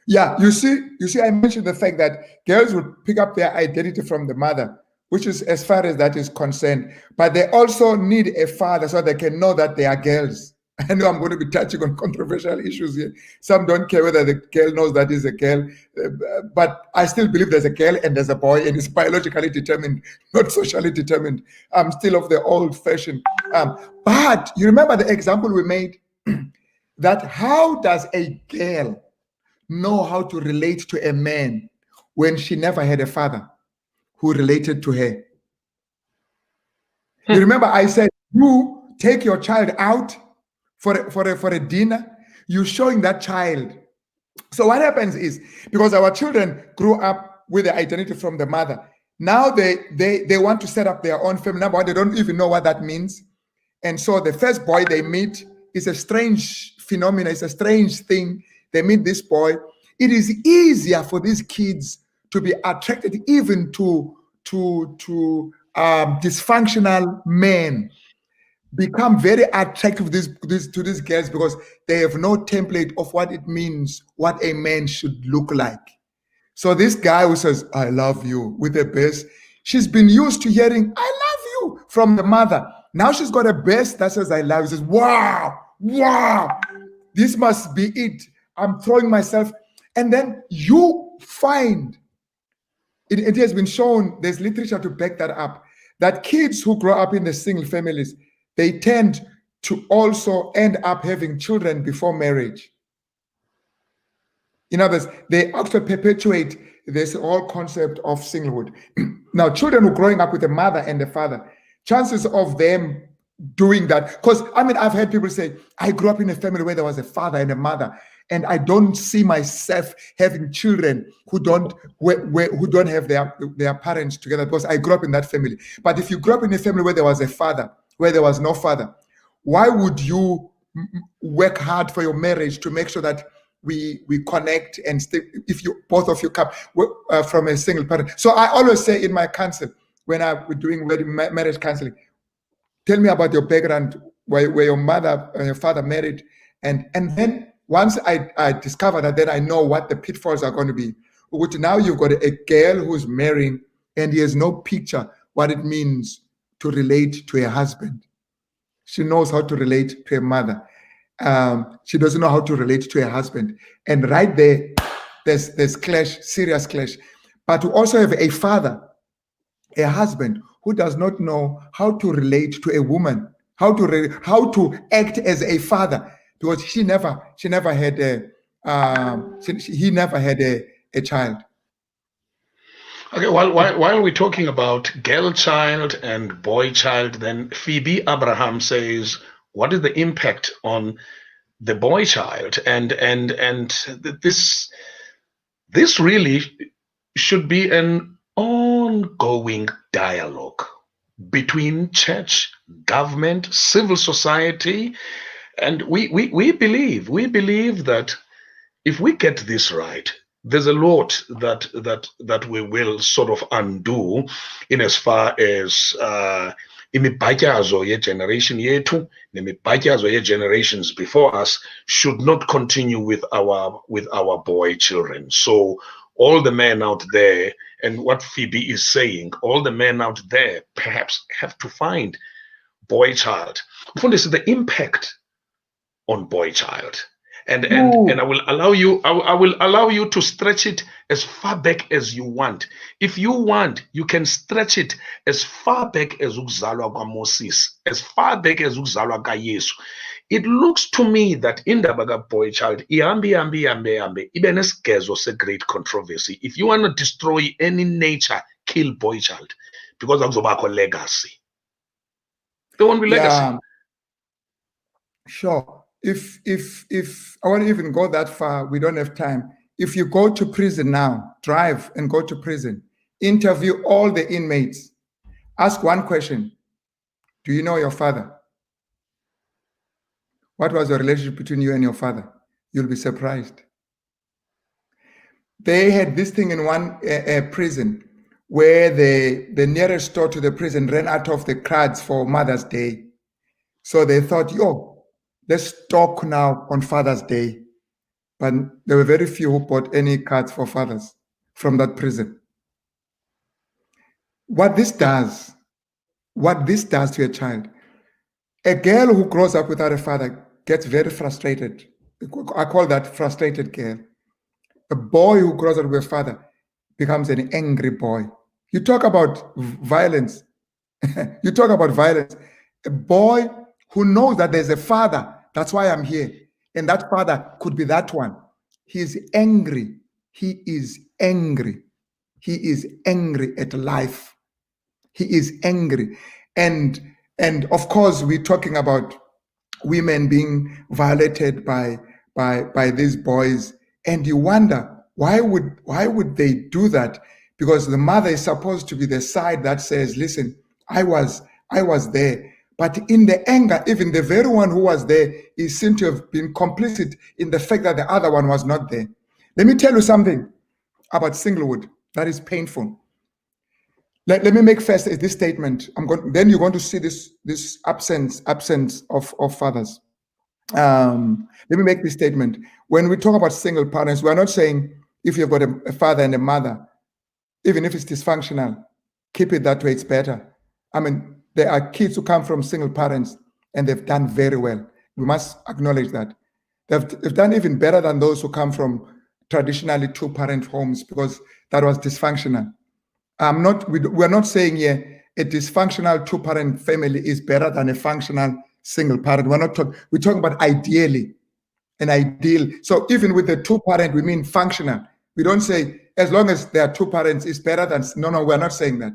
Yeah, you see, I mentioned the fact that girls would pick up their identity from the mother, which is as far as that is concerned. But they also need a father so they can know that they are girls. I know I'm going to be touching on controversial issues here. Some don't care whether the girl knows that is a girl, but I still believe there's a girl and there's a boy, and it's biologically determined, not socially determined. I'm still of the old fashioned. But you remember the example we made that how does a girl know how to relate to a man when she never had a father who related to her? You remember I said, you take your child out for a dinner, you're showing that child. So what happens is, because our children grew up with the identity from the mother, now they want to set up their own family. Number one, they don't even know what that means. And so the first boy they meet is a strange phenomenon, it's a strange thing. They meet this boy. It is easier for these kids to be attracted even to dysfunctional men, become very attractive to these girls, because they have no template of what it means, what a man should look like. So this guy who says, I love you, with a bass, she's been used to hearing, I love you, from the mother. Now she's got a bass that says, I love you. She says, wow, this must be it. I'm throwing myself. And then you find, it has been shown, there's literature to back that up, that kids who grow up in the single families, they tend to also end up having children before marriage. In other words, they actually perpetuate this whole concept of singlehood. Now, children who are growing up with a mother and a father, chances of them doing that, because I've heard people say, I grew up in a family where there was a father and a mother, and I don't see myself having children who don't have their parents together, because I grew up in that family. But if you grew up in a family where there was a father, where there was no father, why would you work hard for your marriage to make sure that we connect and stay, if you both of you come from a single parent? So I always say in my counsel, when I'm doing marriage counseling, tell me about your background, where your mother and your father married, and then once I discover that, then I know what the pitfalls are going to be. Which now you've got a girl who's marrying, and he has no picture what it means to relate to a husband. She knows how to relate to a mother. She doesn't know how to relate to a husband. And right there's clash, serious clash. But we also have a father, a husband, who does not know how to relate to a woman, how to act as a father, because he never had a child. Okay, while we're talking about girl child and boy child, then Phoebe Abraham says, what is the impact on the boy child? And this really should be an ongoing dialogue between church, government, civil society, and we believe that if we get this right, there's a lot that we will sort of undo in as far as imibhatyazo ye-generation yethu nemibhatyazo ye-generations before us should not continue with our boy children. So all the men out there, and what Phoebe is saying, all the men out there perhaps have to find boy child. This is the impact on boy child. And I will allow you, I will allow you to stretch it as far back as you want. If you want, you can stretch it as far back as ukuzalwa kwaMoses, as far back as ukuzalwa kaYesu. It looks to me that indaba ka-boy child ihambe ibe nesigezo se-great controversy. If you want to destroy any nature, kill boy child, because akuzobakho legacy. There won't be legacy. Sure. If I won't even go that far, we don't have time. If you go to prison now, drive and go to prison, interview all the inmates, ask one question: do you know your father? What was the relationship between you and your father? You'll be surprised. They had this thing in one prison where the nearest store to the prison ran out of the cards for Mother's Day. So they thought, let's talk now on Father's Day. But there were very few who bought any cards for fathers from that prison. What this does to a child, a girl who grows up without a father gets very frustrated. I call that frustrated girl. A boy who grows up with a father becomes an angry boy. You talk about violence. You talk about violence. A boy who knows that there's a father, that's why I'm here. And that father could be that one. He is angry. He is angry. He is angry at life. He is angry. And of course, we're talking about women being violated by these boys. And you wonder, why would they do that? Because the mother is supposed to be the side that says, listen, I was there. But in the anger, even the very one who was there is seen to have been complicit in the fact that the other one was not there. Let me tell you something about singlehood that is painful. Let me make first this statement. Then you're going to see this absence of fathers. Let me make this statement. When we talk about single parents, we're not saying if you've got a father and a mother, even if it's dysfunctional, keep it that way, it's better. I mean, there are kids who come from single parents and they've done very well. We must acknowledge that. They've done even better than those who come from traditionally two-parent homes, because that was dysfunctional. We're not saying here a dysfunctional two-parent family is better than a functional single parent. We're talking about ideally, an ideal. So even with the two-parent, we mean functional. We don't say as long as there are two parents is better than, no, we're not saying that.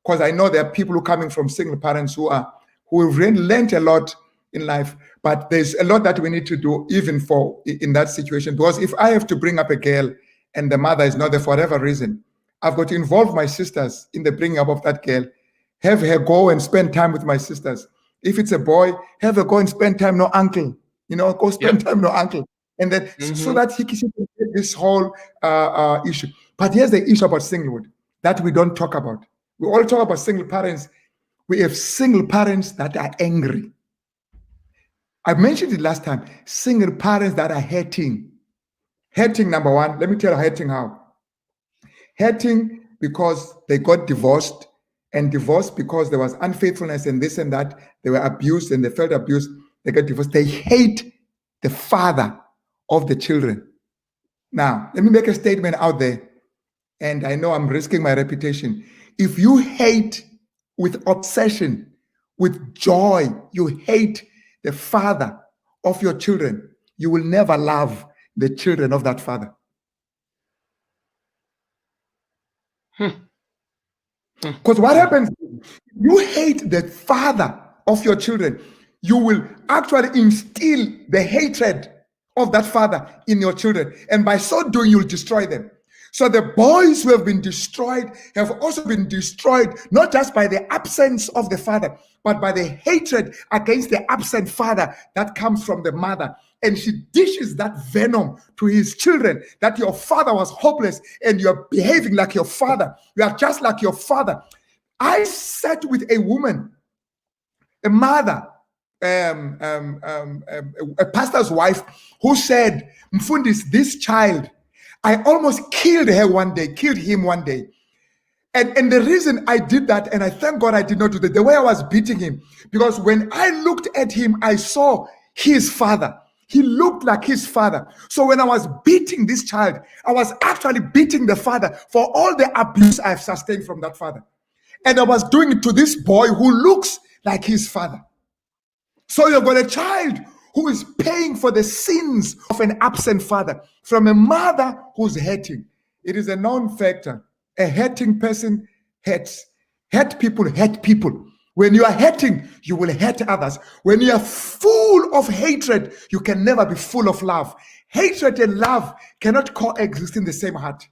Because I know there are people who are coming from single parents who have learned a lot in life, but there's a lot that we need to do even in that situation. Because if I have to bring up a girl and the mother is not there for whatever reason, I've got to involve my sisters in the bringing up of that girl, have her go and spend time with my sisters. If it's a boy, have her go and spend time, no uncle, go spend time, no uncle. And then so that he can get this whole issue. But here's the issue about singlehood that we don't talk about. We all talk about single parents. We have single parents that are angry. I mentioned it last time. Single parents that are hurting. Hurting, number one. Let me tell you hurting how. Hurting because they got divorced, and divorced because there was unfaithfulness and this and that. They were abused and they felt abused. They got divorced. They hate the father of the children. Now, let me make a statement out there. And I know I'm risking my reputation. If you hate with obsession, with joy, you hate the father of your children, you will never love the children of that father. Because what happens, you hate the father of your children, you will actually instill the hatred of that father in your children. And by so doing, you'll destroy them. So the boys who have been destroyed have also been destroyed, not just by the absence of the father, but by the hatred against the absent father that comes from the mother. And she dishes that venom to his children, that your father was hopeless and you're behaving like your father. You are just like your father. I sat with a woman, a mother, a pastor's wife, who said, Mfundis, this child, I almost killed him one day. And the reason I did that, and I thank God I did not do that, the way I was beating him, because when I looked at him, I saw his father. He looked like his father. So when I was beating this child, I was actually beating the father for all the abuse I've sustained from that father. And I was doing it to this boy who looks like his father. So you've got a child who is paying for the sins of an absent father from a mother who's hurting. It is a known factor. A hurting person hurts. Hurt people hurt people. When you are hurting, you will hurt others. When you are full of hatred, you can never be full of love. Hatred and love cannot coexist in the same heart.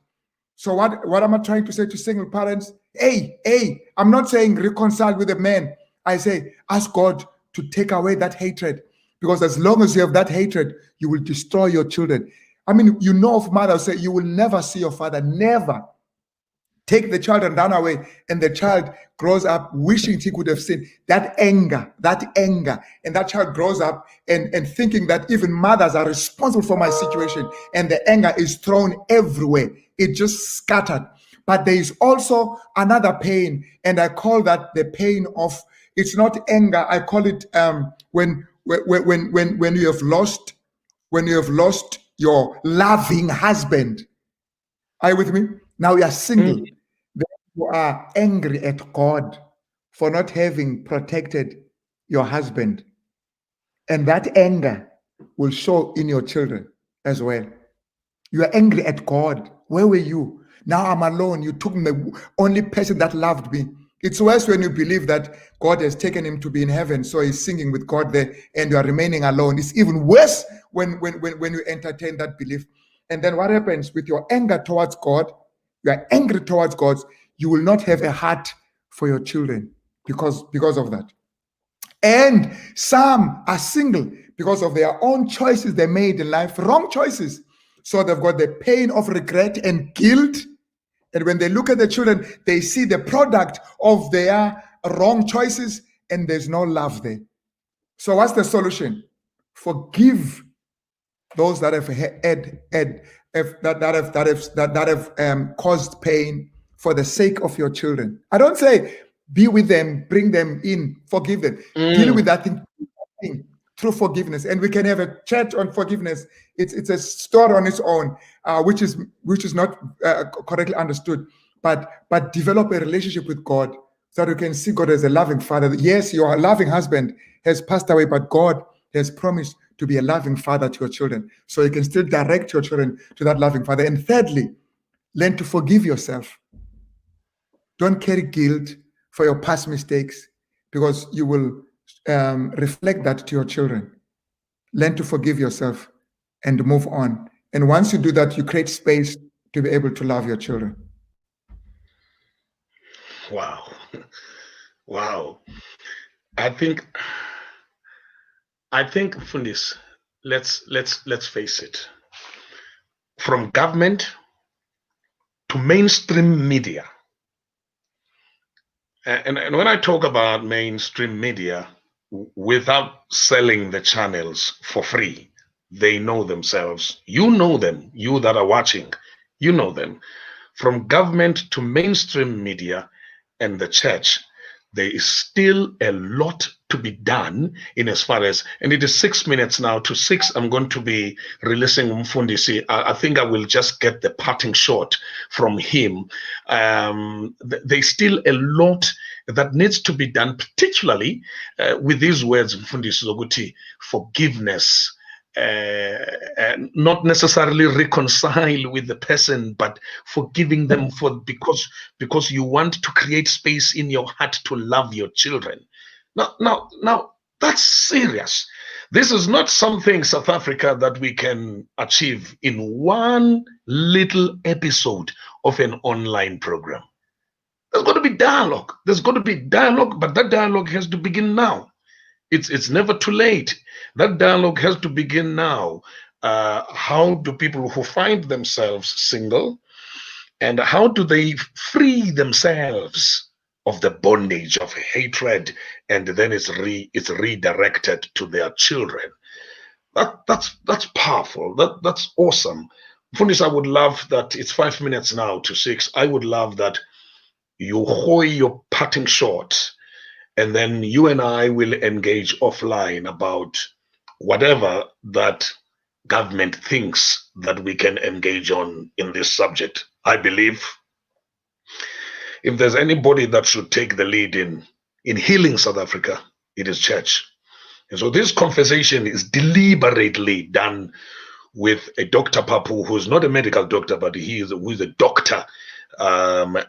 So what am I trying to say to single parents? Hey, I'm not saying reconcile with a man. I say ask God to take away that hatred, because as long as you have that hatred, you will destroy your children. I mean, you know of mothers say you will never see your father, never. Take the child and run away, and the child grows up wishing he could have seen that anger, and that child grows up and thinking that even mothers are responsible for my situation, and the anger is thrown everywhere. It just scattered. But there is also another pain, and I call that the pain of, it's not anger, I call it when you have lost your loving husband. Are you with me? Now you are single. You are angry at God for not having protected your husband. And that anger will show in your children as well. You are angry at God. Where were you? Now I'm alone. You took me, the only person that loved me. It's worse when you believe that God has taken him to be in heaven, so he's singing with God there, and you are remaining alone. It's even worse when you entertain that belief. And then what happens with your anger towards God? You are angry towards God. You will not have a heart for your children because of that. And some are single because of their own choices they made in life, wrong choices. So they've got the pain of regret and guilt. And when they look at the children, they see the product of their wrong choices, and there's no love there. So what's the solution? Forgive those that have caused pain for the sake of your children. I don't say be with them, bring them in, forgive them. Deal with that thing through forgiveness, and we can have a chat on forgiveness. It's a story on its own, which is not correctly understood. But develop a relationship with God so that you can see God as a loving father. Yes, your loving husband has passed away, but God has promised to be a loving father to your children, so you can still direct your children to that loving father. And thirdly, learn to forgive yourself. Don't carry guilt for your past mistakes, because you will reflect that to your children. Learn to forgive yourself and move on. And once you do that, you create space to be able to love your children. Wow. I think Fundis, let's face it. From government to mainstream media. And when I talk about mainstream media, without selling the channels for free, they know themselves. You know them, you that are watching, you know them. From government to mainstream media and the church, there is still a lot to be done in as far as, and it is 6 minutes now to 6. I'm going to be releasing Mfundisi. I think I will just get the parting shot from him. There's still a lot that needs to be done, particularly with these words, Mfundisi Zoguti, forgiveness. Not necessarily reconcile with the person, but forgiving them because you want to create space in your heart to love your children. Now that's serious. This is not something, South Africa, that we can achieve in one little episode of an online program. There's got to be dialogue. There's got to be dialogue, but that dialogue has to begin now. It's never too late. That dialogue has to begin now. How do people who find themselves single, and how do they free themselves of the bondage of hatred, and then it's redirected to their children? That's powerful. That's awesome. Fundis, I would love that. It's 5 minutes now to 6. I would love that you hoy your parting shot, and then you and I will engage offline about whatever that government thinks that we can engage on in this subject. I believe if there's anybody that should take the lead in healing South Africa, it is church. And so this conversation is deliberately done with a Dr. Papu, who's not a medical doctor, but who is a doctor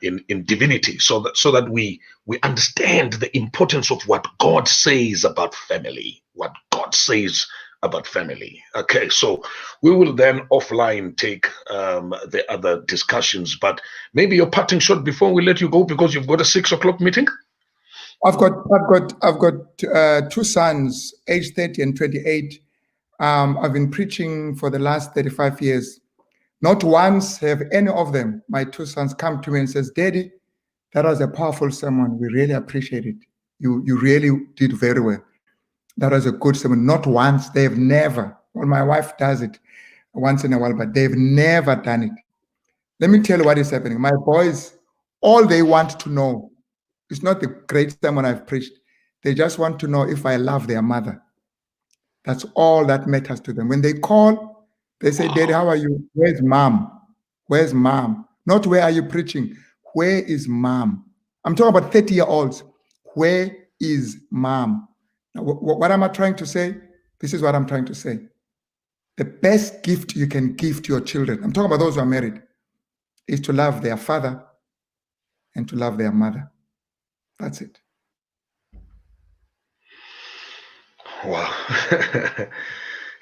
in divinity, so that we understand the importance of what God says about family, what God says about family. Okay, so we will then offline take the other discussions, but maybe your parting shot before we let you go, because you've got a 6 o'clock meeting. I've got 2 sons, age 30 and 28. I've been preaching for the last 35 years. Not once have any of them, my 2 sons, come to me and says, "Daddy, that was a powerful sermon. We really appreciate it. You really did very well. That was a good sermon." Not once. They've never. Well, my wife does it once in a while, but they've never done it. Let me tell you what is happening. My boys, all they want to know is not the great sermon I've preached. They just want to know if I love their mother. That's all that matters to them. When they call, they say, "Daddy, how are you? Where's mom? Where's mom?" Not where are you preaching? Where is mom? I'm talking about 30-year-olds. Where is mom? Now, what am I trying to say? This is what I'm trying to say. The best gift you can give to your children, I'm talking about those who are married, is to love their father and to love their mother. That's it. Wow.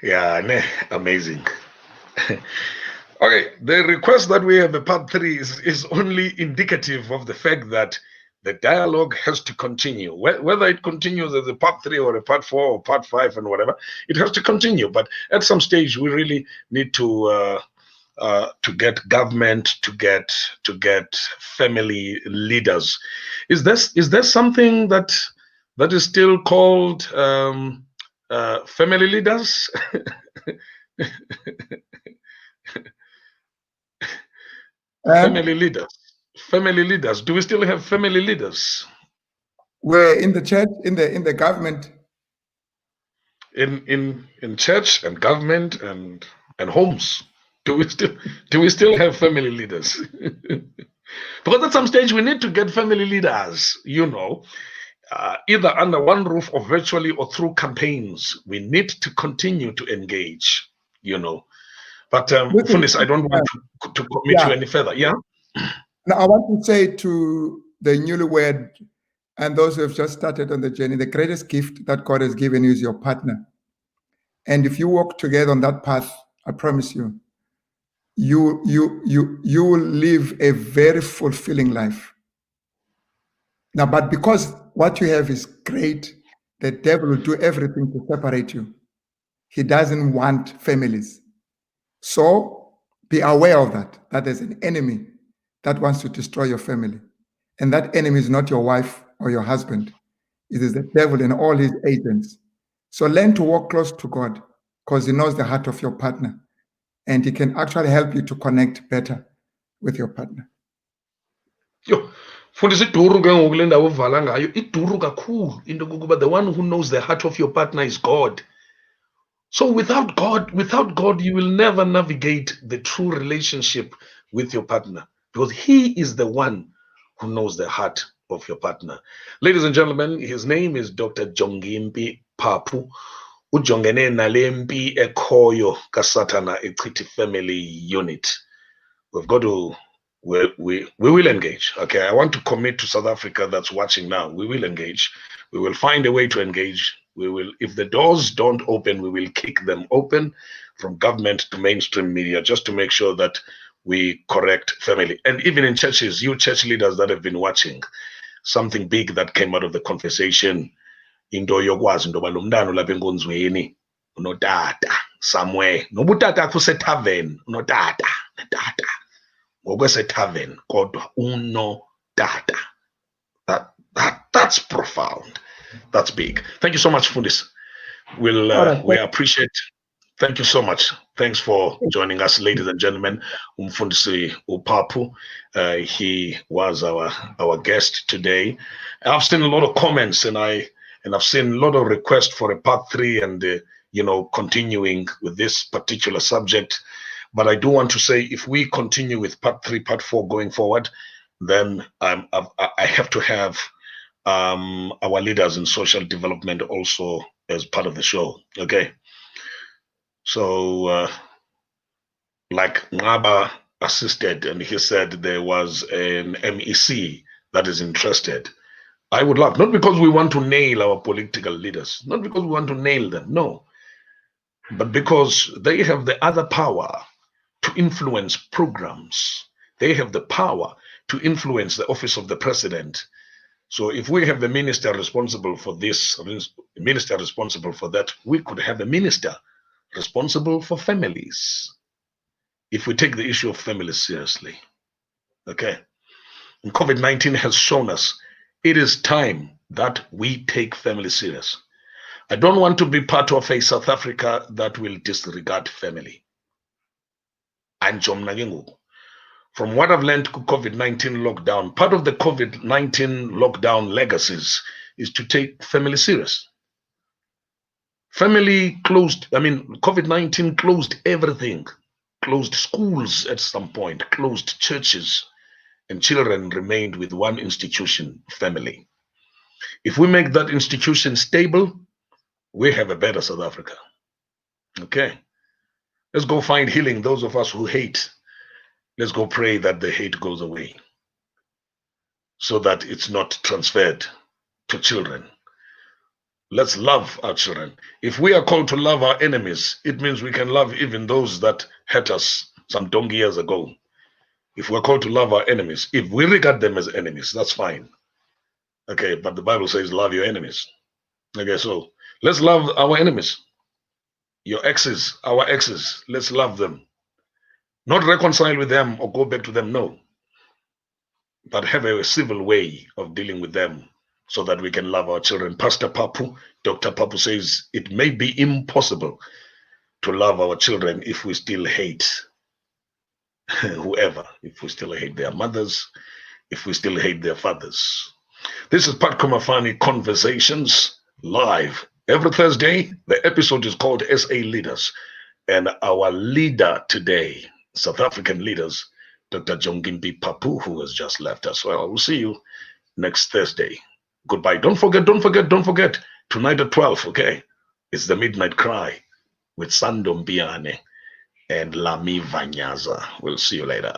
Yeah, amazing. Okay, the request that we have a part 3 is only indicative of the fact that the dialogue has to continue. Whether it continues as a part 3 or a part 4 or part 5 and whatever, it has to continue. But at some stage, we really need to get government, to get family leaders. Is there something that is still called family leaders? Family leaders. Do we still have family leaders? We're in the church, in the government. In church and government and homes. Do we still have family leaders? Because at some stage we need to get family leaders, either under one roof or virtually or through campaigns. We need to continue to engage, But Funis, I don't want to commit you any further. Yeah. Now I want to say to the newlywed and those who have just started on the journey, the greatest gift that God has given you is your partner. And if you walk together on that path, I promise you, you will live a very fulfilling life. Now, but because what you have is great, the devil will do everything to separate you. He doesn't want families. So be aware of that there's an enemy that wants to destroy your family. And that enemy is not your wife or your husband. It is the devil and all his agents. So learn to walk close to God, because he knows the heart of your partner. And he can actually help you to connect better with your partner. Yo, Fundisi iduru ke ngoku le ndawo uvala ngayo, iduru kakhulu into kokuba the one who knows the heart of your partner is God. So without God, you will never navigate the true relationship with your partner, because he is the one who knows the heart of your partner. Ladies and gentlemen, his name is Dr. Jongimpi Papu. Ujongene nalempi ekhoyo kasatana echiti family unit. We've got to, we will engage. Okay, I want to commit to South Africa that's watching now. We will engage. We will find a way to engage. We will, if the doors don't open, we will kick them open, from government to mainstream media, just to make sure that we correct family. And even in churches, you church leaders that have been watching, something big that came out of the conversation, into yokwazi into yoba lo mntana lapha enkonzweni unotata somewhere, noba utata akho usethaveni, unotata netata ngokwesethaveni kodwa unotata. That's profound. That's big. Thank you so much, Fundis. We appreciate. Thank you so much. Thanks for joining us, ladies and gentlemen. Umfundisi Papu, he was our guest today. I've seen a lot of comments, and I've seen a lot of requests for a part 3 and continuing with this particular subject. But I do want to say, if we continue with part 3, part 4 going forward, then I have to have our leaders in social development also as part of the show. Okay. So like Ngaba assisted, and he said there was an MEC that is interested. I would love, not because we want to nail our political leaders, not because we want to nail them, no, but because they have the other power to influence programs. They have the power to influence the office of the president. So if we have the minister responsible for this, minister responsible for that, we could have a minister responsible for families, if we take the issue of families seriously. Okay. And COVID-19 has shown us it is time that we take family serious. I don't want to be part of a South Africa that will disregard family. From what I've learned COVID-19 lockdown, part of the COVID-19 lockdown legacies is to take family serious. Family closed, COVID-19 closed everything, closed schools at some point, closed churches, and children remained with one institution, family. If we make that institution stable, we have a better South Africa. Okay. Let's go find healing, those of us who hate. Let's go pray that the hate goes away so that it's not transferred to children. Let's love our children. If we are called to love our enemies, it means we can love even those that hurt us some donkey years ago. If we're called to love our enemies, if we regard them as enemies, that's fine. Okay, but the Bible says love your enemies. Okay, so let's love our enemies. Your exes, our exes, let's love them. Not reconcile with them or go back to them, no. But have a civil way of dealing with them so that we can love our children. Pastor Papu, Dr. Papu says it may be impossible to love our children if we still hate whoever, if we still hate their mothers, if we still hate their fathers. This is Patko Mafani Conversations live every Thursday. The episode is called SA Leaders, and our leader today, South African leaders, Dr. Jongimpi Papu, who has just left us. Well, we'll see you next Thursday. Goodbye. Don't forget, tonight at 12, okay? It's the Midnight Cry with Sando Mbiane and Lami Vanyaza. We'll see you later.